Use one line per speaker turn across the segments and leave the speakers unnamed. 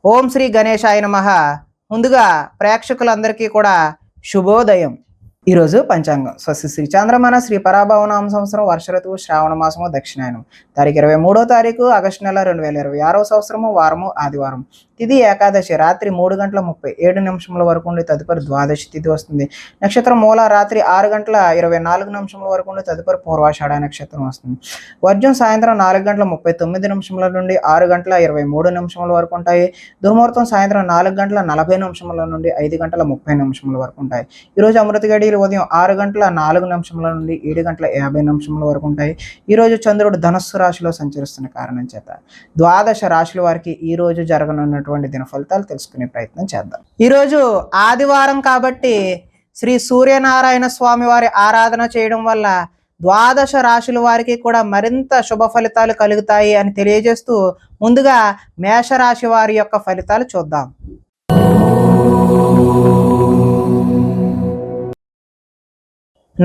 ఓం శ్రీ గణేశాయ నమః. ముందుగా ప్రేక్షకులందరికీ కూడా శుభోదయం. ఈరోజు పంచాంగం స్వస్తి శ్రీ చంద్రమాన శ్రీ పరాభవనామ సంవత్సరం వర్ష ఋతువు శ్రావణ మాసము దక్షిణాయనం తారీఖు 23వ తారీఖు ఆగస్టు నెల 2026వ సంవత్సరము వారము ఆదివారం. తిథి ఏకాదశి రాత్రి 3:37 వరకు ఉండి తదుపరి ద్వాదశి తిథి వస్తుంది. నక్షత్రం మూల రాత్రి 6:24 వరకు ఉండి తదుపరి పూర్వాషాఢ నక్షత్రం వస్తుంది. వర్జం సాయంత్రం 4:39 నుండి 6:23 వరకు ఉంటాయి. దుర్ముహూర్తం సాయంత్రం 4:40 నుండి 5:30 వరకు ఉంటాయి. ఈరోజు అమృత గడియలు ఉదయం 6:04 నుండి 7:50 వరకు ఉంటాయి. ఈరోజు చంద్రుడు ధనస్సు రాశిలో సంచరిస్తున్న కారణం చేత ద్వాదశ రాశుల వారికి ఈ రోజు జరగనున్నటువంటి దిన ఫలితాలు తెలుసుకునే ప్రయత్నం చేద్దాం. ఈరోజు ఆదివారం కాబట్టి శ్రీ సూర్యనారాయణ స్వామి వారి ఆరాధన చేయడం వల్ల ద్వాదశ రాశుల వారికి కూడా మరింత శుభ ఫలితాలు కలుగుతాయి అని తెలియజేస్తూ ముందుగా మేషరాశి వారి యొక్క ఫలితాలు చూద్దాం.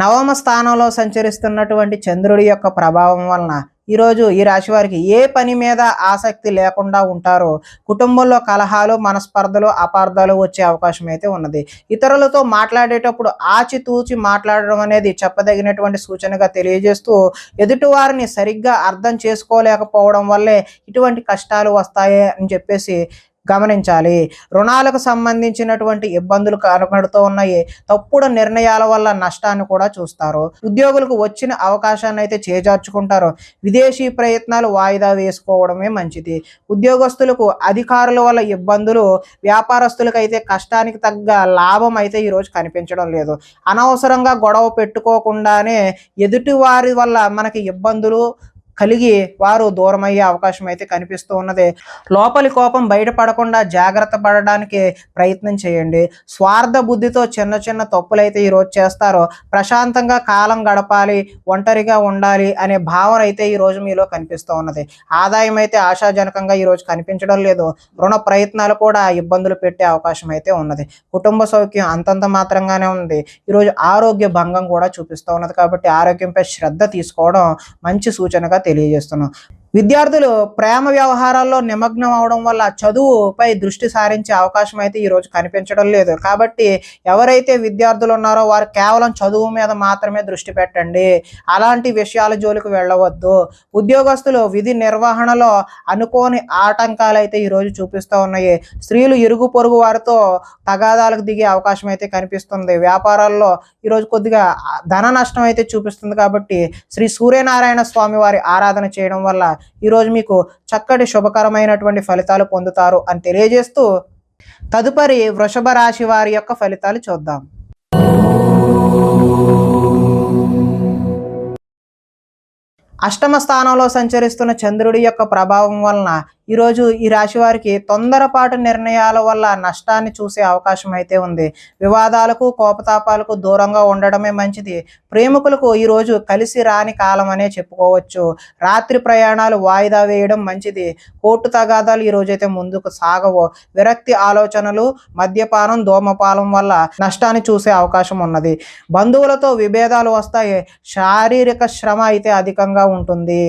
నవమ స్థానంలో సంచరిస్తున్నటువంటి చంద్రుడి యొక్క ప్రభావం వలన ఈరోజు ఈ రాశి వారికి ఏ పని మీద ఆసక్తి లేకుండా ఉంటారో, కుటుంబంలో కలహాలు, మనస్పర్ధలు, అపార్థాలు వచ్చే అవకాశం అయితే ఉన్నది. ఇతరులతో మాట్లాడేటప్పుడు ఆచితూచి మాట్లాడడం అనేది చెప్పదగినటువంటి సూచనగా తెలియజేస్తూ ఎదుటివారిని సరిగ్గా అర్థం చేసుకోలేకపోవడం వల్లే ఇటువంటి కష్టాలు వస్తాయి అని చెప్పేసి గమనించాలి. రుణాలకు సంబంధించినటువంటి ఇబ్బందులు కనబడుతూ ఉన్నాయి. తప్పుడు నిర్ణయాల వల్ల నష్టాన్ని కూడా చూస్తారు. ఉద్యోగులకు వచ్చిన అవకాశాన్ని అయితే చేజార్చుకుంటారు. విదేశీ ప్రయత్నాలు వాయిదా వేసుకోవడమే మంచిది. ఉద్యోగస్తులకు అధికారుల వల్ల ఇబ్బందులు, వ్యాపారస్తులకు అయితే కష్టానికి తగ్గ లాభం అయితే ఈరోజు కనిపించడం లేదు. అనవసరంగా గొడవ పెట్టుకోకుండానే ఎదుటి వారి వల్ల మనకి ఇబ్బందులు కలిగి వారు దూరమయ్యే అవకాశం అయితే కనిపిస్తూ ఉన్నది. లోపలి కోపం బయటపడకుండా జాగ్రత్త పడడానికి ప్రయత్నం చేయండి. స్వార్థ బుద్ధితో చిన్న చిన్న తప్పులైతే ఈరోజు చేస్తారో. ప్రశాంతంగా కాలం గడపాలి, ఒంటరిగా ఉండాలి అనే భావన అయితే ఈరోజు మీలో కనిపిస్తూ ఉన్నది. ఆదాయం అయితే ఆశాజనకంగా ఈరోజు కనిపించడం లేదు. రుణ ప్రయత్నాలు కూడా ఇబ్బందులు పెట్టే అవకాశం అయితే ఉన్నది. కుటుంబ సౌఖ్యం అంతంత మాత్రంగానే ఉంది. ఈరోజు ఆరోగ్య భంగం కూడా చూపిస్తూ ఉన్నది. కాబట్టి ఆరోగ్యంపై శ్రద్ధ తీసుకోవడం మంచి సూచనగా తెలియజేస్తున్నాం. విద్యార్థులు ప్రేమ వ్యవహారాల్లో నిమగ్నం అవడం వల్ల చదువుపై దృష్టి సారించే అవకాశం అయితే ఈరోజు కనిపించడం లేదు. కాబట్టి ఎవరైతే విద్యార్థులు ఉన్నారో వారు కేవలం చదువు మీద మాత్రమే దృష్టి పెట్టండి. అలాంటి విషయాల జోలికి వెళ్ళవద్దు. ఉద్యోగస్తులు విధి నిర్వహణలో అనుకోని ఆటంకాలు అయితే ఈరోజు చూపిస్తూ ఉన్నాయి. స్త్రీలు ఇరుగు పొరుగు వారితో తగాదాలకు దిగే అవకాశం అయితే కనిపిస్తుంది. వ్యాపారాల్లో ఈరోజు కొద్దిగా ధన నష్టం అయితే చూపిస్తుంది. కాబట్టి శ్రీ సూర్యనారాయణ స్వామి వారి ఆరాధన చేయడం వల్ల ఈరోజు మీకు చక్కటి శుభకరమైనటువంటి ఫలితాలు పొందుతారు అని తెలియజేస్తూ తదుపరి వృషభ రాశి వారి యొక్క ఫలితాలు చూద్దాం. అష్టమ స్థానంలో సంచరిస్తున్న చంద్రుడి యొక్క ప్రభావం వలన ఈరోజు ఈ రాశి వారికి తొందరపాటు నిర్ణయాల వల్ల నష్టాన్ని చూసే అవకాశం అయితే ఉంది. వివాదాలకు, కోపతాపాలకు దూరంగా ఉండడమే మంచిది. ప్రేమికులకు ఈరోజు కలిసి రాని కాలం అనే చెప్పుకోవచ్చు. రాత్రి ప్రయాణాలు వాయిదా వేయడం మంచిది. కోర్టు తగాదాలు ఈరోజైతే ముందుకు సాగవు. విరక్తి ఆలోచనలు, మద్యపానం, ధూమపానం వల్ల నష్టాన్ని చూసే అవకాశం ఉన్నది. బంధువులతో విభేదాలు వస్తాయి. శారీరక శ్రమ అయితే అధికంగా ఉంటుంది.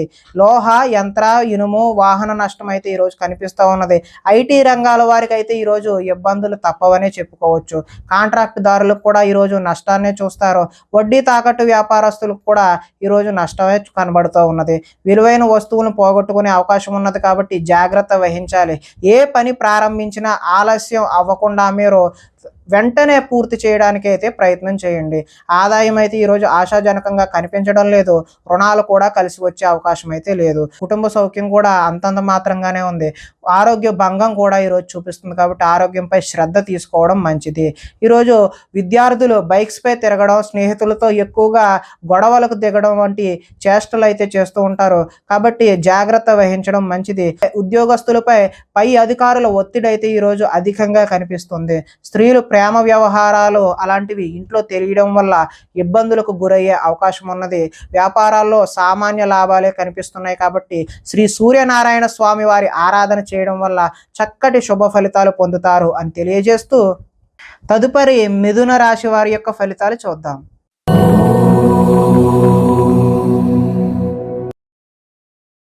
లోహ, యంత్ర, ఇనుము, వాహన నష్టం అయితే ఈరోజు కనిపిస్తూ ఉన్నది. ఐటీ రంగాల వారికి అయితే ఈరోజు ఇబ్బందులు తప్పవనే చెప్పుకోవచ్చు. కాంట్రాక్ట్ దారులకు కూడా ఈరోజు నష్టాన్నే చూస్తారు. వడ్డీ తాకట్టు వ్యాపారస్తులకు కూడా ఈరోజు నష్టమే కనబడుతూ ఉన్నది. విలువైన వస్తువులను పోగొట్టుకునే అవకాశం ఉన్నది. కాబట్టి జాగ్రత్త వహించాలి. ఏ పని ప్రారంభించినా ఆలస్యం అవ్వకుండా మీరు వెంటనే పూర్తి చేయడానికి అయితే ప్రయత్నం చేయండి. ఆదాయం అయితే ఈరోజు ఆశాజనకంగా కనిపించడం లేదు. రుణాలు కూడా కలిసి వచ్చే అవకాశం అయితే లేదు. కుటుంబ సౌఖ్యం కూడా అంతంత మాత్రంగానే ఉంది. ఆరోగ్య భంగం కూడా ఈరోజు చూపిస్తుంది. కాబట్టి ఆరోగ్యంపై శ్రద్ధ తీసుకోవడం మంచిది. ఈరోజు విద్యార్థులు బైక్స్పై తిరగడం, స్నేహితులతో ఎక్కువగా గొడవలకు దిగడం వంటి చేష్టలు అయితే చేస్తూ ఉంటారు. కాబట్టి జాగ్రత్త వహించడం మంచిది. ఉద్యోగస్తులపై పై అధికారుల ఒత్తిడి అయితే ఈరోజు అధికంగా కనిపిస్తుంది. స్త్రీలు ప్రేమ వ్యవహారాలు అలాంటివి ఇంట్లో తెలియడం వల్ల ఇబ్బందులకు గురయ్యే అవకాశం ఉన్నది. వ్యాపారాల్లో సామాన్య లాభాలే కనిపిస్తున్నాయి. కాబట్టి శ్రీ సూర్యనారాయణ స్వామి వారి ఆరాధన చేయడం వల్ల చక్కటి శుభ ఫలితాలు పొందుతారు అని తెలియజేస్తూ తదుపరి మిథున రాశి వారి యొక్క ఫలితాలు చూద్దాం.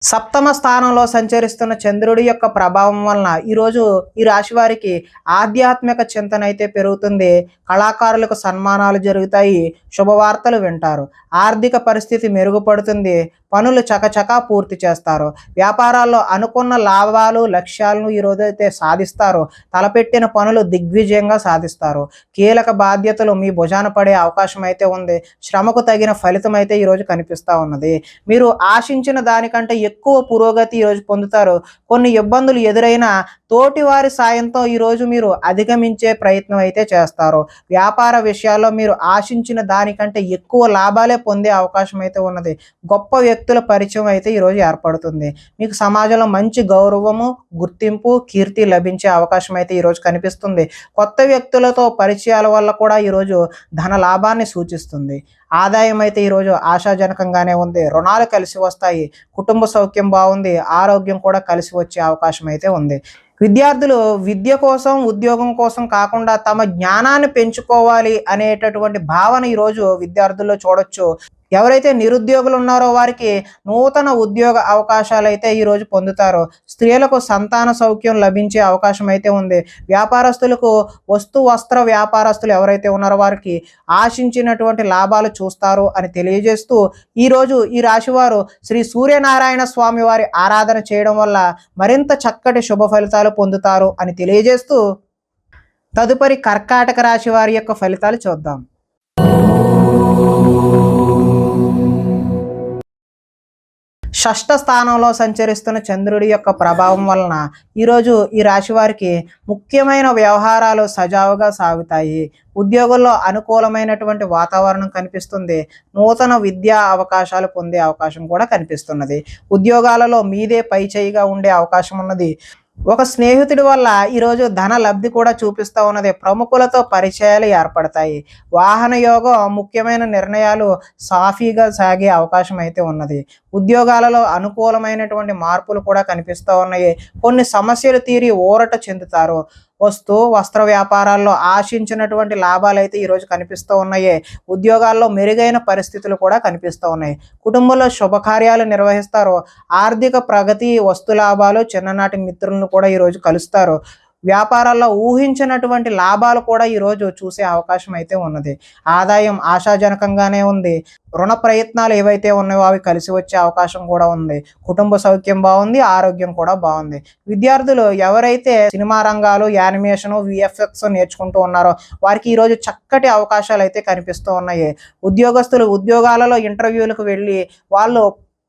సప్తమ స్థానంలో సంచరిస్తున్న చంద్రుడి యొక్క ప్రభావం వలన ఈరోజు ఈ రాశి వారికి ఆధ్యాత్మిక చింతన అయితే పెరుగుతుంది. కళాకారులకు సన్మానాలు జరుగుతాయి, శుభవార్తలు వింటారు, ఆర్థిక పరిస్థితి మెరుగుపడుతుంది, పనులు చకచకా పూర్తి చేస్తారు, వ్యాపారాల్లో అనుకున్న లాభాలు లక్ష్యాలను ఈరోజు అయితే సాధిస్తారు, తలపెట్టిన పనులు దిగ్విజయంగా సాధిస్తారు, కీలక బాధ్యతలు మీ భుజాన పడే అవకాశం అయితే ఉంది, శ్రమకు తగిన ఫలితం అయితే ఈరోజు కనిపిస్తూ ఉన్నది. మీరు ఆశించిన దానికంటే ఎక్కువ పురోగతి ఈరోజు పొందుతారు. కొన్ని ఇబ్బందులు ఎదురైనా తోటి వారి సాయంతో ఈరోజు మీరు అధిగమించే ప్రయత్నం అయితే చేస్తారు. వ్యాపార విషయాల్లో మీరు ఆశించిన దానికంటే ఎక్కువ లాభాలే పొందే అవకాశం అయితే ఉన్నది. గొప్ప వ్యక్తుల పరిచయం అయితే ఈరోజు ఏర్పడుతుంది. మీకు సమాజంలో మంచి గౌరవము, గుర్తింపు, కీర్తి లభించే అవకాశం అయితే ఈరోజు కనిపిస్తుంది. కొత్త వ్యక్తులతో పరిచయాల వల్ల కూడా ఈరోజు ధన లాభాన్ని సూచిస్తుంది. ఆదాయం అయితే ఈరోజు ఆశాజనకంగానే ఉంది. రుణాలు కలిసి వస్తాయి, కుటుంబ సౌఖ్యం బాగుంది, ఆరోగ్యం కూడా కలిసి వచ్చే అవకాశం అయితే ఉంది. విద్యార్థులు విద్య కోసం, ఉద్యోగం కోసం కాకుండా తమ జ్ఞానాన్ని పెంచుకోవాలి అనేటటువంటి భావన ఈరోజు విద్యార్థుల్లో చూడొచ్చు. ఎవరైతే నిరుద్యోగులు ఉన్నారో వారికి నూతన ఉద్యోగ అవకాశాలు అయితే ఈరోజు పొందుతారు. స్త్రీలకు సంతాన సౌఖ్యం లభించే అవకాశం అయితే ఉంది. వ్యాపారస్తులకు వస్త్ర వ్యాపారస్తులు ఎవరైతే ఉన్నారో వారికి ఆశించినటువంటి లాభాలు చూస్తారు అని తెలియజేస్తూ ఈరోజు ఈ రాశివారు శ్రీ సూర్యనారాయణ స్వామి వారి ఆరాధన చేయడం వల్ల మరింత చక్కటి శుభ ఫలితాలు పొందుతారు అని తెలియజేస్తూ తదుపరి కర్కాటక రాశి వారి యొక్క ఫలితాలు చూద్దాం. షష్ఠ స్థానంలో సంచరిస్తున్న చంద్రుడి యొక్క ప్రభావం వలన ఈరోజు ఈ రాశి వారికి ముఖ్యమైన వ్యవహారాలు సజావుగా సాగుతాయి. ఉద్యోగుల్లో అనుకూలమైనటువంటి వాతావరణం కనిపిస్తుంది. నూతన విద్యా అవకాశాలు పొందే అవకాశం కూడా కనిపిస్తున్నది. ఉద్యోగాలలో మీదే పై చేయిగా ఉండే అవకాశం ఉన్నది. ఒక స్నేహితుడి వల్ల ఈరోజు ధన లబ్ధి కూడా చూపిస్తూ ఉన్నది. ప్రముఖులతో పరిచయాలు ఏర్పడతాయి. వాహన యోగం, ముఖ్యమైన నిర్ణయాలు సాఫీగా సాగే అవకాశం అయితే ఉన్నది. ఉద్యోగాలలో అనుకూలమైనటువంటి మార్పులు కూడా కనిపిస్తూ ఉన్నాయి. కొన్ని సమస్యలు తీరి ఊరట చెందుతారు. వస్త్ర వ్యాపారాల్లో ఆశించినటువంటి లాభాలు అయితే ఈరోజు కనిపిస్తూ ఉన్నాయి. ఉద్యోగాల్లో మెరుగైన పరిస్థితులు కూడా కనిపిస్తూ ఉన్నాయి. కుటుంబంలో శుభకార్యాలు నిర్వహిస్తారు. ఆర్థిక ప్రగతి, వస్తు లాభాలు, చిన్ననాటి మిత్రులను కూడా ఈరోజు కలుస్తారు. వ్యాపారాల్లో ఊహించినటువంటి లాభాలు కూడా ఈరోజు చూసే అవకాశం అయితే ఉన్నది. ఆదాయం ఆశాజనకంగానే ఉంది. రుణ ప్రయత్నాలు ఏవైతే ఉన్నాయో అవి కలిసి వచ్చే అవకాశం కూడా ఉంది. కుటుంబ సౌఖ్యం బాగుంది, ఆరోగ్యం కూడా బాగుంది. విద్యార్థులు ఎవరైతే సినిమా రంగాలు, యానిమేషను, విఎఫ్ఎక్స్ నేర్చుకుంటూ ఉన్నారో వారికి ఈరోజు చక్కటి అవకాశాలు అయితే కనిపిస్తూ ఉన్నాయి. ఉద్యోగస్తులు ఉద్యోగాలలో ఇంటర్వ్యూలకు వెళ్ళి వాళ్ళు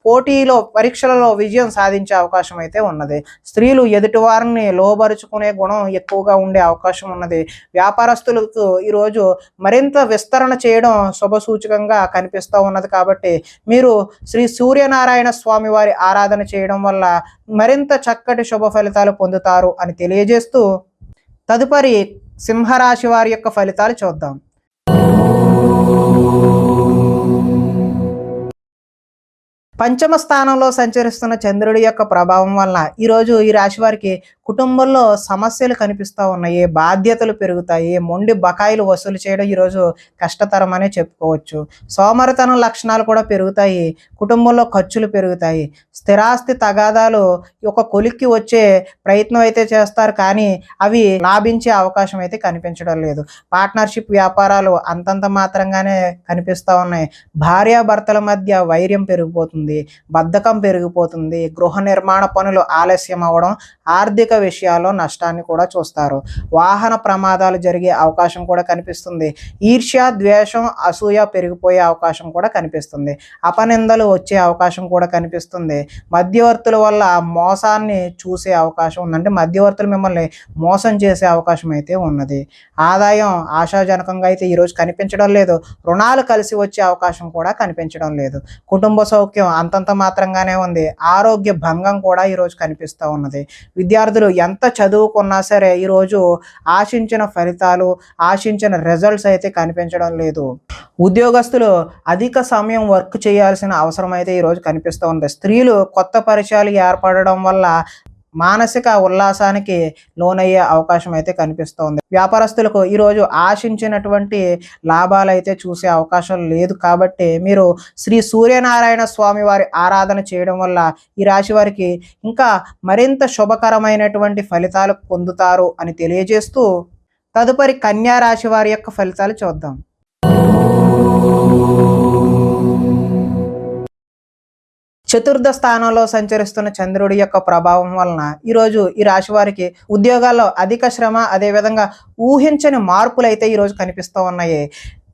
పోటీలో, పరీక్షలలో విజయం సాధించే అవకాశం అయితే ఉన్నది. స్త్రీలు ఎదుటివారిని లోబరుచుకునే గుణం ఎక్కువగా ఉండే అవకాశం ఉన్నది. వ్యాపారస్తులకు ఈరోజు మరింత విస్తరణ చేయడం శుభసూచకంగా కనిపిస్తూ ఉన్నది. కాబట్టి మీరు శ్రీ సూర్యనారాయణ స్వామి వారి ఆరాధన చేయడం వల్ల మరింత చక్కటి శుభ ఫలితాలు పొందుతారు అని తెలియజేస్తూ తదుపరి సింహరాశి వారి యొక్క ఫలితాలు చూద్దాం. పంచమ స్థానంలో సంచరిస్తున్న చంద్రుడి యొక్క ప్రభావం వలన ఈరోజు ఈ రాశి వారికి కుటుంబంలో సమస్యలు కనిపిస్తూ ఉన్నాయి. బాధ్యతలు పెరుగుతాయి. మొండి బకాయిలు వసూలు చేయడం ఈరోజు కష్టతరం అనే చెప్పుకోవచ్చు. సోమరితనం లక్షణాలు కూడా పెరుగుతాయి. కుటుంబంలో ఖర్చులు పెరుగుతాయి. స్థిరాస్తి తగాదాలు ఒక కొలిక్కి వచ్చే ప్రయత్నం అయితే చేస్తారు, కానీ అవి లాభించే అవకాశం అయితే కనిపించడం లేదు. పార్ట్నర్షిప్ వ్యాపారాలు అంతంత మాత్రంగానే కనిపిస్తూ ఉన్నాయి. భార్యాభర్తల మధ్య వైర్యం పెరిగిపోతుంది, బద్ధకం పెరిగిపోతుంది. గృహ నిర్మాణ పనులు ఆలస్యం అవ్వడం, ఆర్థిక విషయాల్లో నష్టాన్ని కూడా చూస్తారు. వాహన ప్రమాదాలు జరిగే అవకాశం కూడా కనిపిస్తుంది. ఈర్ష్య, ద్వేషం, అసూయ పెరిగిపోయే అవకాశం కూడా కనిపిస్తుంది. అపనిందలు వచ్చే అవకాశం కూడా కనిపిస్తుంది. మధ్యవర్తుల వల్ల మోసాన్ని చూసే అవకాశం ఉందంటే మధ్యవర్తులు మిమ్మల్ని మోసం చేసే అవకాశం అయితే ఉన్నది. ఆదాయం ఆశాజనకంగా అయితే ఈరోజు కనిపించడం లేదు. రుణాలు కలిసి వచ్చే అవకాశం కూడా కనిపించడం లేదు. కుటుంబ సౌఖ్యం అంతంత మాత్రంగానే ఉంది. ఆరోగ్య భంగం కూడా ఈరోజు కనిపిస్తూ ఉన్నది. విద్యార్థులు ఎంత చదువుకున్నా సరే ఈరోజు ఆశించిన ఫలితాలు, ఆశించిన రిజల్ట్స్ అయితే కనిపించడం లేదు. ఉద్యోగస్తులు అధిక సమయం వర్క్ చేయాల్సిన అవసరం అయితే ఈరోజు కనిపిస్తూ ఉంది. స్త్రీలు కొత్త పరిచయాలు ఏర్పడడం వల్ల మానసిక ఉల్లాసానికి లోనయ్యే అవకాశం అయితే కనిపిస్తోంది. వ్యాపారస్తులకు ఈరోజు ఆశించినటువంటి లాభాలు అయితే చూసే అవకాశం లేదు కాబట్టి మీరు శ్రీ సూర్యనారాయణ స్వామి వారి ఆరాధన చేయడం వల్ల ఈ రాశి వారికి ఇంకా మరింత శుభకరమైనటువంటి ఫలితాలు పొందుతారు అని తెలియజేస్తూ తదుపరి కన్యా రాశి వారి యొక్క ఫలితాలు చూద్దాం. చతుర్థ స్థానంలో సంచరిస్తున్న చంద్రుడి యొక్క ప్రభావం వలన ఈరోజు ఈ రాశి వారికి ఉద్యోగాల్లో అధిక శ్రమ, అదేవిధంగా ఊహించని మార్పులు అయితే ఈరోజు కనిపిస్తూ ఉన్నాయి.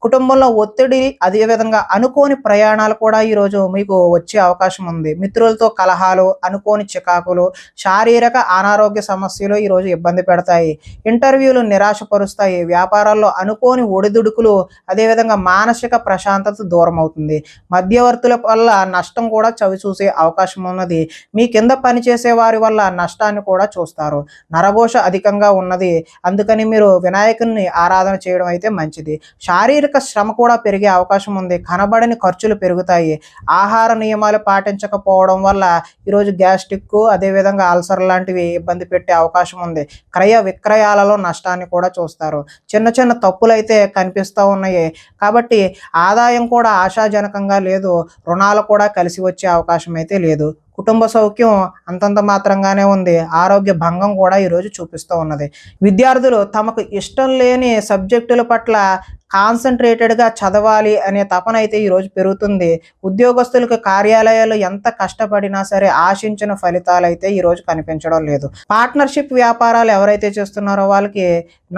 కుటుంబంలో ఒత్తిడి, అదేవిధంగా అనుకోని ప్రయాణాలు కూడా ఈరోజు మీకు వచ్చే అవకాశం ఉంది. మిత్రులతో కలహాలు, అనుకోని చికాకులు, శారీరక అనారోగ్య సమస్యలు ఈరోజు ఇబ్బంది పెడతాయి. ఇంటర్వ్యూలు నిరాశపరుస్తాయి. వ్యాపారాల్లో అనుకోని ఒడిదుడుకులు, అదేవిధంగా మానసిక ప్రశాంతత దూరం అవుతుంది. మధ్యవర్తుల వల్ల నష్టం కూడా చవి చూసే అవకాశం ఉన్నది. మీ కింద పనిచేసే వారి వల్ల నష్టాన్ని కూడా చూస్తారు. నరఘోష అధికంగా ఉన్నది. అందుకని మీరు వినాయకుని ఆరాధన చేయడం అయితే మంచిది. శారీరక శ్రమ కూడా పెరిగే అవకాశం ఉంది. కనబడని ఖర్చులు పెరుగుతాయి. ఆహార నియమాలు పాటించకపోవడం వల్ల ఈరోజు గ్యాస్ట్రిక్, అదేవిధంగా అల్సర్ లాంటివి ఇబ్బంది పెట్టే అవకాశం ఉంది. క్రయ విక్రయాలలో నష్టాన్ని కూడా చూస్తారు. చిన్న చిన్న తప్పులు అయితే కనిపిస్తూ ఉన్నాయి కాబట్టి ఆదాయం కూడా ఆశాజనకంగా లేదు. రుణాలు కూడా కలిసి వచ్చే అవకాశం అయితే లేదు. కుటుంబ సౌఖ్యం అంతంత మాత్రంగానే ఉంది. ఆరోగ్య భంగం కూడా ఈరోజు చూపిస్తూ ఉన్నది. విద్యార్థులు తమకు ఇష్టం లేని సబ్జెక్టుల పట్ల కాన్సన్ట్రేటెడ్గా చదవాలి అనే తపన అయితే ఈరోజు పెరుగుతుంది. ఉద్యోగస్తులకు కార్యాలయాలు ఎంత కష్టపడినా సరే ఆశించిన ఫలితాలు అయితే ఈరోజు కనిపించడం లేదు. పార్ట్నర్షిప్ వ్యాపారాలు ఎవరైతే చేస్తున్నారో వాళ్ళకి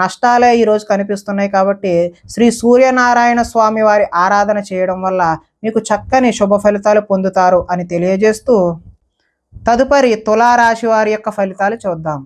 నష్టాలే ఈరోజు కనిపిస్తున్నాయి కాబట్టి శ్రీ సూర్యనారాయణ స్వామి వారి ఆరాధన చేయడం వల్ల మీకు చక్కని శుభ ఫలితాలు పొందుతారు అని తెలియజేస్తూ తదుపరి తులారాశి వారి యొక్క ఫలితాలు చూద్దాం.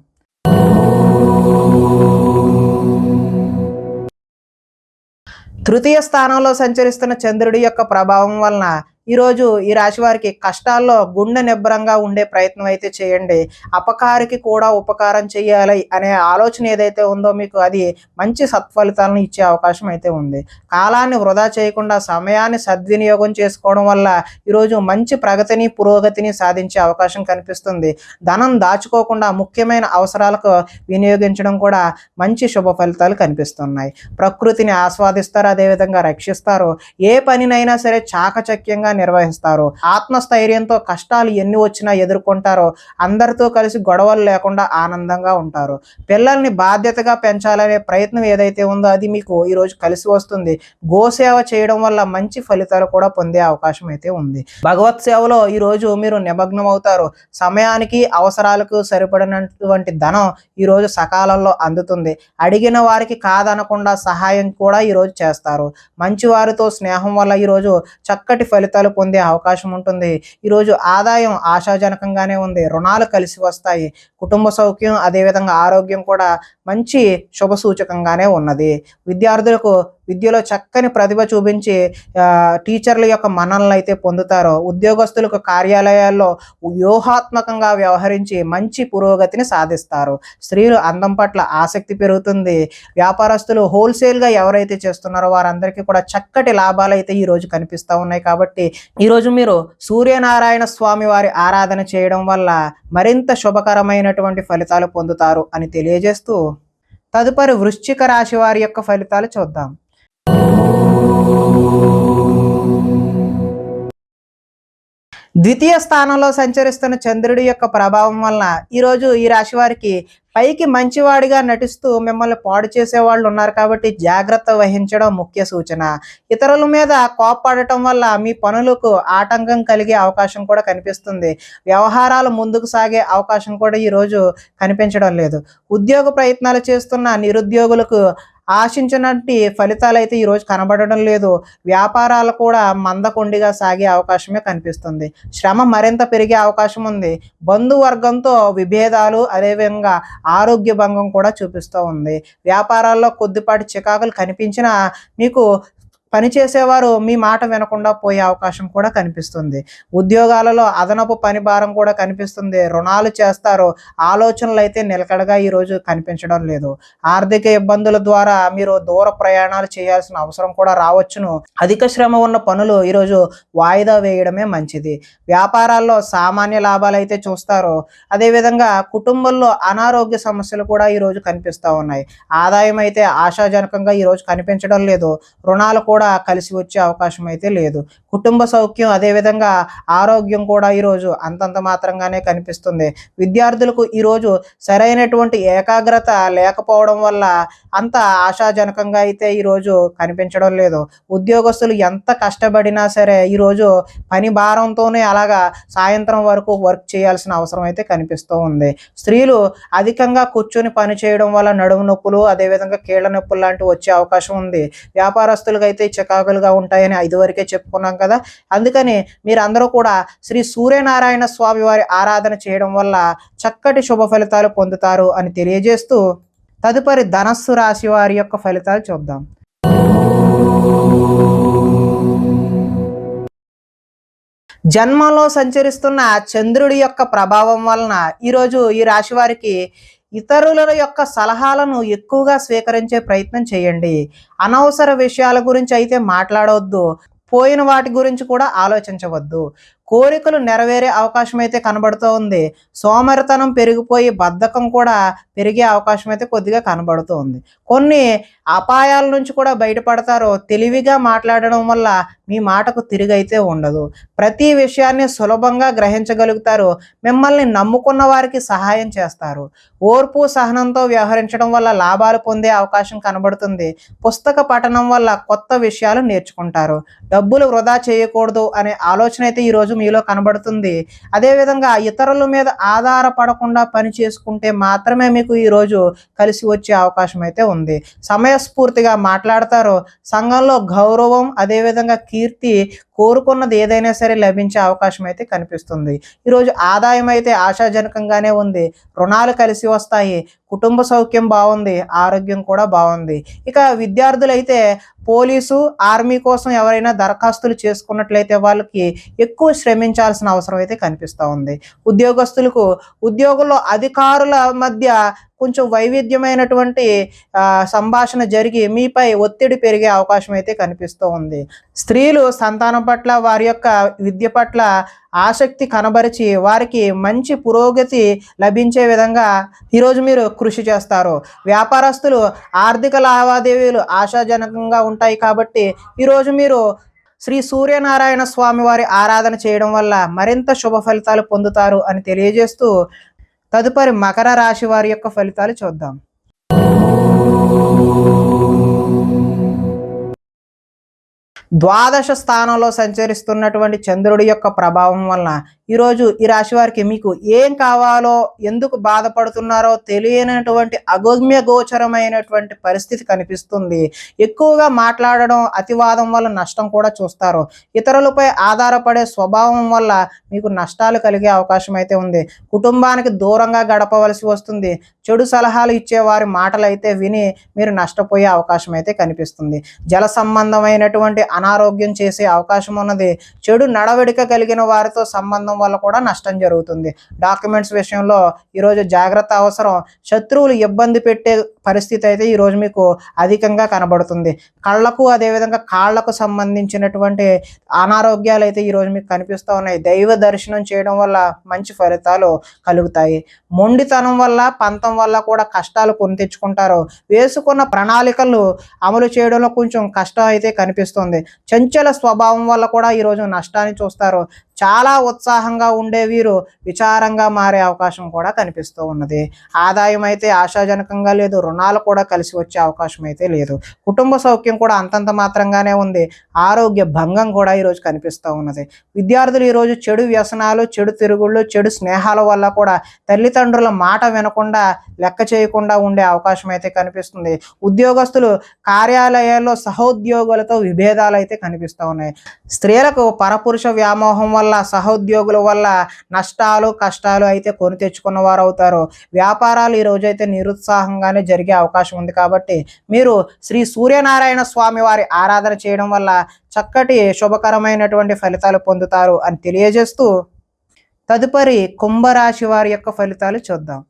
తృతీయ స్థానంలో సంచరిస్తున్న చంద్రుడి యొక్క ప్రభావం వలన ఈరోజు ఈ రాశి వారికి కష్టాల్లో గుండె నిబ్బరంగా ఉండే ప్రయత్నం అయితే చేయండి. అపకారికి కూడా ఉపకారం చేయాలి అనే ఆలోచన ఏదైతే ఉందో మీకు అది మంచి సత్ఫలితాలను ఇచ్చే అవకాశం అయితే ఉంది. కాలాన్ని వృధా చేయకుండా సమయాన్ని సద్వినియోగం చేసుకోవడం వల్ల ఈరోజు మంచి ప్రగతిని, పురోగతిని సాధించే అవకాశం కనిపిస్తుంది. ధనం దాచుకోకుండా ముఖ్యమైన అవసరాలకు వినియోగించడం కూడా మంచి శుభ ఫలితాలు కనిపిస్తున్నాయి. ప్రకృతిని ఆస్వాదిస్తారు, అదేవిధంగా రక్షిస్తారు. ఏ పనినైనా సరే చాకచక్యంగా నిర్వహిస్తారు. ఆత్మస్థైర్యంతో కష్టాలు ఎన్ని వచ్చినా ఎదుర్కొంటారో. అందరితో కలిసి గొడవలు లేకుండా ఆనందంగా ఉంటారు. పిల్లల్ని బాధ్యతగా పెంచాలనే ప్రయత్నం ఏదైతే ఉందో అది మీకు ఈరోజు కలిసి వస్తుంది. గోసేవ చేయడం వల్ల మంచి ఫలితాలు కూడా పొందే అవకాశం అయితే ఉంది. భగవత్ సేవలో ఈరోజు మీరు నిమగ్నం అవుతారు. సమయానికి అవసరాలకు సరిపడినటువంటి ధనం ఈరోజు సకాలంలో అందుతుంది. అడిగిన వారికి కాదనకుండా సహాయం కూడా ఈరోజు చేస్తారు. మంచి వారితో స్నేహం వల్ల ఈరోజు చక్కటి ఫలితాలు పొందే అవకాశం ఉంటుంది. ఈరోజు ఆదాయం ఆశాజనకంగానే ఉంది. రుణాలు కలిసి వస్తాయి. కుటుంబ సౌఖ్యం, అదేవిధంగా ఆరోగ్యం కూడా మంచి శుభ సూచకంగానే ఉన్నది. విద్యార్థులకు విద్యలో చక్కని ప్రతిభ చూపించి టీచర్ల యొక్క మన్ననలు అయితే పొందుతారు. ఉద్యోగస్తులకు కార్యాలయాల్లో వ్యూహాత్మకంగా వ్యవహరించి మంచి పురోగతిని సాధిస్తారు. స్త్రీలు అందం పట్ల ఆసక్తి పెరుగుతుంది. వ్యాపారస్తులు హోల్సేల్గా ఎవరైతే చేస్తున్నారో వారందరికీ కూడా చక్కటి లాభాలు అయితే ఈరోజు కనిపిస్తూ ఉన్నాయి. కాబట్టి ఈరోజు మీరు సూర్యనారాయణ స్వామి వారి ఆరాధన చేయడం వల్ల మరింత శుభకరమైనటువంటి ఫలితాలు పొందుతారు అని తెలియజేస్తూ తదుపరి వృశ్చిక రాశి వారి యొక్క ఫలితాలు చూద్దాం. ద్వితీయ స్థానంలో సంచరిస్తున్న చంద్రుడి యొక్క ప్రభావం వలన ఈరోజు ఈ రాశి వారికి పైకి మంచివాడిగా నటిస్తూ మిమ్మల్ని పాడు చేసే వాళ్ళు ఉన్నారు కాబట్టి జాగ్రత్త వహించడం ముఖ్య సూచన. ఇతరుల మీద కోప్పడటం వల్ల మీ పనులకు ఆటంకం కలిగే అవకాశం కూడా కనిపిస్తుంది. వ్యవహారాలు ముందుకు సాగే అవకాశం కూడా ఈరోజు కనిపించడం లేదు. ఉద్యోగ ప్రయత్నాలు చేస్తున్న నిరుద్యోగులకు ఆశించినటువంటి ఫలితాలు అయితే ఈరోజు కనబడడం లేదు. వ్యాపారాలు కూడా మందకొండిగా సాగే అవకాశమే కనిపిస్తుంది. శ్రమ మరింత పెరిగే అవకాశం ఉంది. బంధువర్గంతో విభేదాలు, అదేవిధంగా ఆరోగ్య భంగం కూడా చూపిస్తూ ఉంది. వ్యాపారాల్లో కొద్దిపాటి చికాకులు కనిపించినా మీకు పనిచేసేవారు మీ మాట వినకుండా పోయే అవకాశం కూడా కనిపిస్తుంది. ఉద్యోగాలలో అదనపు పని భారం కూడా కనిపిస్తుంది. రుణాలు చేస్తారు. ఆలోచనలు అయితే నిలకడగా ఈరోజు కనిపించడం లేదు. ఆర్థిక ఇబ్బందుల ద్వారా మీరు దూర ప్రయాణాలు చేయాల్సిన అవసరం కూడా రావచ్చును. అధిక శ్రమ ఉన్న పనులు ఈరోజు వాయిదా వేయడమే మంచిది. వ్యాపారాల్లో సామాన్య లాభాలు అయితే చూస్తారు. అదేవిధంగా కుటుంబంలో అనారోగ్య సమస్యలు కూడా ఈరోజు కనిపిస్తూ ఉన్నాయి. ఆదాయం అయితే ఆశాజనకంగా ఈరోజు కనిపించడం లేదు. రుణాలు కూడా కలిసి వచ్చే అవకాశం అయితే లేదు. కుటుంబ సౌఖ్యం అదేవిధంగా ఆరోగ్యం కూడా ఈరోజు అంతంత మాత్రంగానే కనిపిస్తుంది. విద్యార్థులకు ఈరోజు సరైనటువంటి ఏకాగ్రత లేకపోవడం వల్ల అంత ఆశాజనకంగా అయితే ఈరోజు కనిపించడం లేదు. ఉద్యోగస్తులు ఎంత కష్టపడినా సరే ఈరోజు పని భారంతోనే అలాగా సాయంత్రం వరకు వర్క్ చేయాల్సిన అవసరం అయితే కనిపిస్తూ ఉంది. స్త్రీలు అధికంగా కూర్చొని పని చేయడం వల్ల నడుము నొప్పులు అదేవిధంగా కీళ్ళ నొప్పులు లాంటివి వచ్చే అవకాశం ఉంది. వ్యాపారస్తులకు అయితే చికాకులుగా ఉంటాయని ఇదివరకే చెప్పుకున్నాం కదా. అందుకని మీరందరూ కూడా శ్రీ సూర్యనారాయణ స్వామి వారి ఆరాధన చేయడం వల్ల చక్కటి శుభ ఫలితాలు పొందుతారు అని తెలియజేస్తూ తదుపరి ధనస్సు రాశి వారి యొక్క ఫలితాలు చూద్దాం. జన్మంలో సంచరిస్తున్న చంద్రుడి యొక్క ప్రభావం వలన ఈరోజు ఈ రాశి వారికి ఇతరుల యొక్క సలహాలను ఎక్కువగా స్వీకరించే ప్రయత్నం చేయండి. అనవసర విషయాల గురించి అయితే మాట్లాడవద్దు. పోయిన వాటి గురించి కూడా ఆలోచించవద్దు. కోరికలు నెరవేరే అవకాశం అయితే కనబడుతూ ఉంది. సోమరితనం పెరిగిపోయి బద్ధకం కూడా పెరిగే అవకాశం అయితే కొద్దిగా కనబడుతూ ఉంది. కొన్ని అపాయాల నుంచి కూడా బయటపడతారు. తెలివిగా మాట్లాడడం వల్ల మీ మాటకు తిరిగైతే ఉండదు. ప్రతి విషయాన్ని సులభంగా గ్రహించగలుగుతారు. మిమ్మల్ని నమ్ముకున్న వారికి సహాయం చేస్తారు. ఓర్పు సహనంతో వ్యవహరించడం వల్ల లాభాలు పొందే అవకాశం కనబడుతుంది. పుస్తక పఠనం వల్ల కొత్త విషయాలు నేర్చుకుంటారు. డబ్బులు వృధా చేయకూడదు అనే ఆలోచన అయితే ఈరోజు మీలో కనబడుతుంది. అదేవిధంగా ఇతరుల మీద ఆధారపడకుండా పని చేసుకుంటే మాత్రమే మీకు ఈరోజు కలిసి వచ్చే అవకాశం అయితే ఉంది. సమయస్ఫూర్తిగా మాట్లాడతారు. సంఘంలో గౌరవం అదేవిధంగా కీర్తి కోరుకున్నది ఏదైనా సరే లభించే అవకాశం అయితే కనిపిస్తుంది. ఈరోజు ఆదాయం అయితే ఆశాజనకంగానే ఉంది. రుణాలు కలిసి వస్తాయి. కుటుంబ సౌఖ్యం బాగుంది. ఆరోగ్యం కూడా బాగుంది. ఇక విద్యార్థులైతే పోలీసు ఆర్మీ కోసం ఎవరైనా దరఖాస్తులు చేసుకున్నట్లయితే వాళ్ళకి ఎక్కువ శ్రమించాల్సిన అవసరం అయితే కనిపిస్తూ ఉంది. ఉద్యోగస్తులకు ఉద్యోగుల్లో అధికారుల మధ్య కొంచెం వైవిధ్యమైనటువంటి సంభాషణ జరిగి మీపై ఒత్తిడి పెరిగే అవకాశం అయితే కనిపిస్తూ ఉంది. స్త్రీలు సంతానం పట్ల వారి యొక్క విద్య పట్ల ఆసక్తి కనబరిచి వారికి మంచి పురోగతి లభించే విధంగా ఈరోజు మీరు కృషి చేస్తారు. వ్యాపారస్తులు ఆర్థిక లావాదేవీలు ఆశాజనకంగా ఉంటాయి కాబట్టి ఈరోజు మీరు శ్రీ సూర్యనారాయణ స్వామి వారి ఆరాధన చేయడం వల్ల మరింత శుభ ఫలితాలు పొందుతారు అని తెలియజేస్తూ తదుపరి మకర రాశి వారి యొక్క ఫలితాలు చూద్దాం. ద్వాదశ స్థానంలో సంచరిస్తున్నటువంటి చంద్రుడి యొక్క ప్రభావం వలన ఈరోజు ఈ రాశి వారికి మీకు ఏం కావాలో ఎందుకు బాధపడుతున్నారో తెలియనటువంటి అగమ్య గోచరమైనటువంటి పరిస్థితి కనిపిస్తుంది. ఎక్కువగా మాట్లాడడం అతివాదం వల్ల నష్టం కూడా చూస్తారు. ఇతరులపై ఆధారపడే స్వభావం వల్ల మీకు నష్టాలు కలిగే అవకాశం అయితే ఉంది. కుటుంబానికి దూరంగా గడపవలసి వస్తుంది. చెడు సలహాలు ఇచ్చే వారి మాటలు అయితే విని మీరు నష్టపోయే అవకాశం అయితే కనిపిస్తుంది. జల సంబంధమైనటువంటి అనారోగ్యం చేసే అవకాశం ఉన్నది. చెడు నడవడిక కలిగిన వారితో సంబంధం వల్ల కూడా నష్టం జరుగుతుంది. డాక్యుమెంట్స్ విషయంలో ఈరోజు జాగ్రత్త అవసరం. శత్రువులు ఇబ్బంది పెట్టే పరిస్థితి అయితే ఈరోజు మీకు అధికంగా కనబడుతుంది. కళ్ళకు అదేవిధంగా కాళ్లకు సంబంధించినటువంటి అనారోగ్యాలు అయితే ఈరోజు మీకు కనిపిస్తూ ఉన్నాయి. దైవ దర్శనం చేయడం వల్ల మంచి ఫలితాలు కలుగుతాయి. మొండితనం వల్ల పంతం వల్ల కూడా కష్టాలు కొని తెచ్చుకుంటారు. వేసుకున్న ప్రణాళికలు అమలు చేయడంలో కొంచెం కష్టం అయితే కనిపిస్తుంది. చంచల స్వభావం వల్ల కూడా ఈరోజు నష్టాన్ని చూస్తారు. చాలా ఉత్సాహంగా ఉండే వీరు విచారంగా మారే అవకాశం కూడా కనిపిస్తూ ఉన్నది. ఆదాయం అయితే ఆశాజనకంగా లేదు. రుణాలు కూడా కలిసి వచ్చే అవకాశం అయితే లేదు. కుటుంబ సౌఖ్యం కూడా అంతంత మాత్రంగానే ఉంది. ఆరోగ్య భంగం కూడా ఈరోజు కనిపిస్తూ ఉన్నది. విద్యార్థులు ఈరోజు చెడు వ్యసనాలు, చెడు తిరుగుళ్ళు, చెడు స్నేహాల వల్ల కూడా తల్లిదండ్రుల మాట వినకుండా లెక్క చేయకుండా ఉండే అవకాశం అయితే కనిపిస్తుంది. ఉద్యోగస్తులు కార్యాలయాల్లో సహోద్యోగులతో విభేదాలు అయితే కనిపిస్తూ ఉన్నాయి. స్త్రీలకు పరపురుష వ్యామోహం వల్ల సహోద్యోగుల వల్ల నష్టాలు కష్టాలు అయితే కొని తెచ్చుకున్న వారు అవుతారు. వ్యాపారాలు ఈ రోజు అయితే నిరుత్సాహంగానే జరిగే పెరిగే అవకాశం ఉంది. కాబట్టి మీరు శ్రీ సూర్యనారాయణ స్వామి వారి ఆరాధన చేయడం వల్ల చక్కటి శుభకరమైనటువంటి ఫలితాలు పొందుతారు అని తెలియజేస్తూ, తదుపరి కుంభరాశి వారి యొక్క ఫలితాలు చూద్దాం.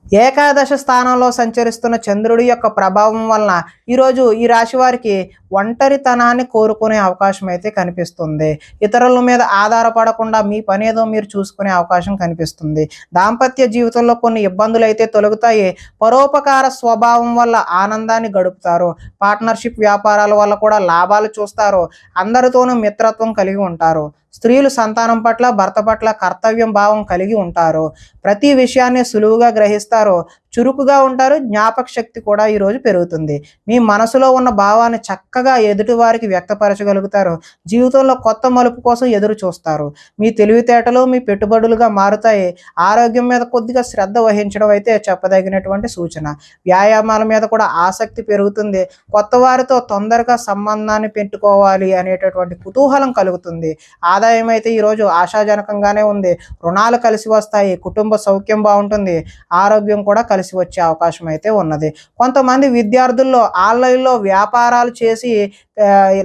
ఏకాదశ స్థానంలో సంచరిస్తున్న చంద్రుడి యొక్క ప్రభావం వలన ఈరోజు ఈ రాశి వారికి ఒంటరితనాన్ని కోరుకునే అవకాశం అయితే కనిపిస్తుంది. ఇతరుల మీద ఆధారపడకుండా మీ పని ఏదో మీరు చూసుకునే అవకాశం కనిపిస్తుంది. దాంపత్య జీవితంలో కొన్ని ఇబ్బందులు అయితే తొలగుతాయి. పరోపకార స్వభావం వల్ల ఆనందాన్ని గడుపుతారు. పార్ట్నర్షిప్ వ్యాపారాల వల్ల కూడా లాభాలు చూస్తారు. అందరితోనూ మిత్రత్వం కలిగి ఉంటారు. స్త్రీలు సంతానం పట్ల, భర్త పట్ల కర్తవ్యం భావం కలిగి ఉంటారు. ప్రతి విషయాన్ని సులువుగా గ్రహిస్తారు. చురుకుగా ఉంటారు. జ్ఞాపక శక్తి కూడా ఈరోజు పెరుగుతుంది. మీ మనసులో ఉన్న భావాన్ని చక్కగా ఎదుటి వారికి వ్యక్తపరచగలుగుతారు. జీవితంలో కొత్త మలుపు కోసం ఎదురు చూస్తారు. మీ తెలివితేటలు మీ పెట్టుబడులుగా మారుతాయి. ఆరోగ్యం మీద కొద్దిగా శ్రద్ధ వహించడం అయితే చెప్పదగినటువంటి సూచన. వ్యాయామాల మీద కూడా ఆసక్తి పెరుగుతుంది. కొత్త వారితో తొందరగా సంబంధాన్ని పెట్టుకోవాలి అనేటటువంటి కుతూహలం కలుగుతుంది. ఆదాయం అయితే ఈరోజు ఆశాజనకంగానే ఉంది. రుణాలు కలిసి వస్తాయి. కుటుంబ సౌఖ్యం బాగుంటుంది. ఆరోగ్యం కూడా కలిసి వచ్చే అవకాశం అయితే ఉన్నది. కొంతమంది విద్యార్థుల్లో ఆన్లైన్లో వ్యాపారాలు చేసి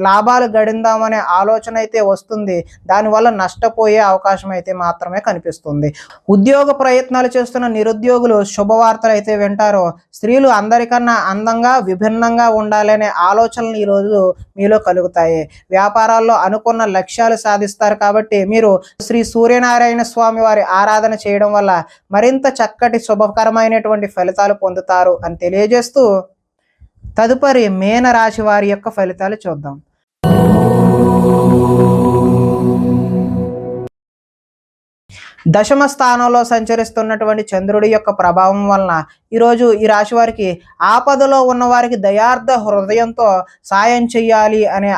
లాభాలు గడిందామనే ఆలోచన అయితే వస్తుంది. దానివల్ల నష్టపోయే అవకాశం అయితే మాత్రమే కనిపిస్తుంది. ఉద్యోగ ప్రయత్నాలు చేస్తున్న నిరుద్యోగులు శుభవార్తలు అయితే వింటారు. స్త్రీలు అందరికన్నా అందంగా విభిన్నంగా ఉండాలనే ఆలోచనలు ఈరోజు మీలో కలుగుతాయి. వ్యాపారాల్లో అనుకున్న లక్ష్యాలు సాధిస్తారు. కాబట్టి మీరు శ్రీ సూర్యనారాయణ స్వామి వారి ఆరాధన చేయడం వల్ల మరింత చక్కటి శుభకరమైనటువంటి ఫలితాలు పొందుతారు అని తెలియజేస్తూ, తదుపరి మీన రాశి వారి యొక్క ఫలితాలు చూద్దాం. దశమ స్థానంలో సంచరిస్తున్నటువంటి చంద్రుడి యొక్క ప్రభావం వలన ఈరోజు ఈ రాశి వారికి ఆపదలో ఉన్న వారికి దయార్థ హృదయంతో సాయం చెయ్యాలి అనే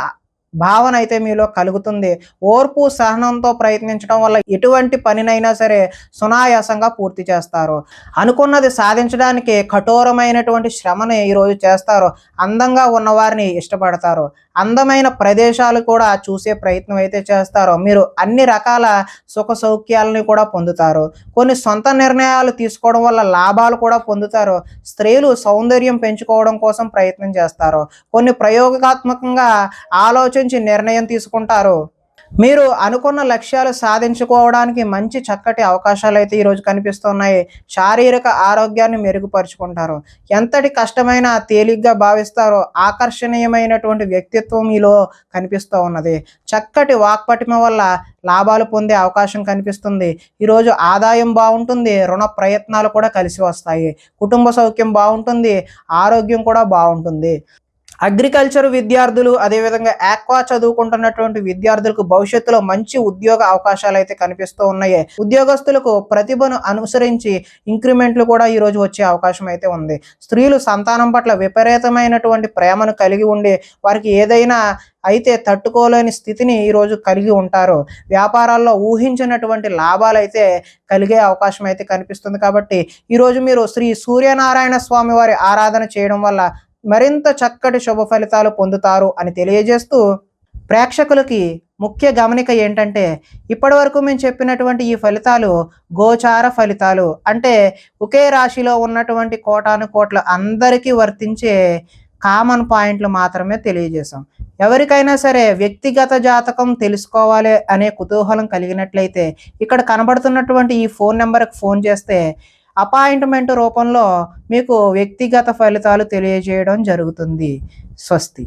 భావన అయితే మీలో కలుగుతుంది. ఓర్పు సహనంతో ప్రయత్నించడం వల్ల ఎటువంటి పనినైనా సరే సునాయాసంగా పూర్తి చేస్తారు. అనుకున్నది సాధించడానికి కఠోరమైనటువంటి శ్రమని ఈరోజు చేస్తారు. అందంగా ఉన్నవారిని ఇష్టపడతారు. అందమైన ప్రదేశాలు కూడా చూసే ప్రయత్నం అయితే చేస్తారు. మీరు అన్ని రకాల సుఖ సౌఖ్యాలని కూడా పొందుతారు. కొన్ని సొంత నిర్ణయాలు తీసుకోవడం వల్ల లాభాలు కూడా పొందుతారు. స్త్రీలు సౌందర్యం పెంచుకోవడం కోసం ప్రయత్నం చేస్తారు. కొన్ని ప్రయోగాత్మకంగా ఆలోచించి నిర్ణయం తీసుకుంటారు. మీరు అనుకున్న లక్ష్యాలు సాధించుకోవడానికి మంచి చక్కటి అవకాశాలు అయితే ఈరోజు కనిపిస్తున్నాయి. శారీరక ఆరోగ్యాన్ని మెరుగుపరుచుకుంటారు. ఎంతటి కష్టమైనా తేలిగ్గా భావిస్తారో ఆకర్షణీయమైనటువంటి వ్యక్తిత్వం మీలో కనిపిస్తూ ఉన్నది. చక్కటి వాక్పటిమ వల్ల లాభాలు పొందే అవకాశం కనిపిస్తుంది. ఈరోజు ఆదాయం బాగుంటుంది. రుణ ప్రయత్నాలు కూడా కలిసి వస్తాయి. కుటుంబ సౌఖ్యం బాగుంటుంది. ఆరోగ్యం కూడా బాగుంటుంది. అగ్రికల్చర్ విద్యార్థులు, అదేవిధంగా ఆక్వా చదువుకుంటున్నటువంటి విద్యార్థులకు భవిష్యత్తులో మంచి ఉద్యోగ అవకాశాలు అయితే కనిపిస్తూ ఉన్నాయి. ఉద్యోగస్తులకు ప్రతిభను అనుసరించి ఇంక్రిమెంట్లు కూడా ఈరోజు వచ్చే అవకాశం అయితే ఉంది. స్త్రీలు సంతానం పట్ల విపరీతమైనటువంటి ప్రేమను కలిగి ఉండి వారికి ఏదైనా అయితే తట్టుకోలేని స్థితిని ఈరోజు కలిగి ఉంటారు. వ్యాపారాల్లో ఊహించినటువంటి లాభాలు అయితే కలిగే అవకాశం అయితే కనిపిస్తుంది. కాబట్టి ఈరోజు మీరు శ్రీ సూర్యనారాయణ స్వామి వారి ఆరాధన చేయడం వల్ల మరింత చక్కటి శుభ ఫలితాలు పొందుతారు అని తెలియజేస్తూ, ప్రేక్షకులకి ముఖ్య గమనిక ఏంటంటే, ఇప్పటి వరకు మేము చెప్పినటువంటి ఈ ఫలితాలు గోచార ఫలితాలు, అంటే ఒకే రాశిలో ఉన్నటువంటి కోటాను కోట్ల అందరికీ వర్తించే కామన్ పాయింట్లు మాత్రమే తెలియజేశాం. ఎవరికైనా సరే వ్యక్తిగత జాతకం తెలుసుకోవాలి అనే కుతూహలం కలిగినట్లయితే ఇక్కడ కనబడుతున్నటువంటి ఈ ఫోన్ నెంబర్కి ఫోన్ చేస్తే అపాయింట్మెంట్ రూపంలో మీకు వ్యక్తిగత ఫలితాలు తెలియజేయడం జరుగుతుంది. స్వస్తి.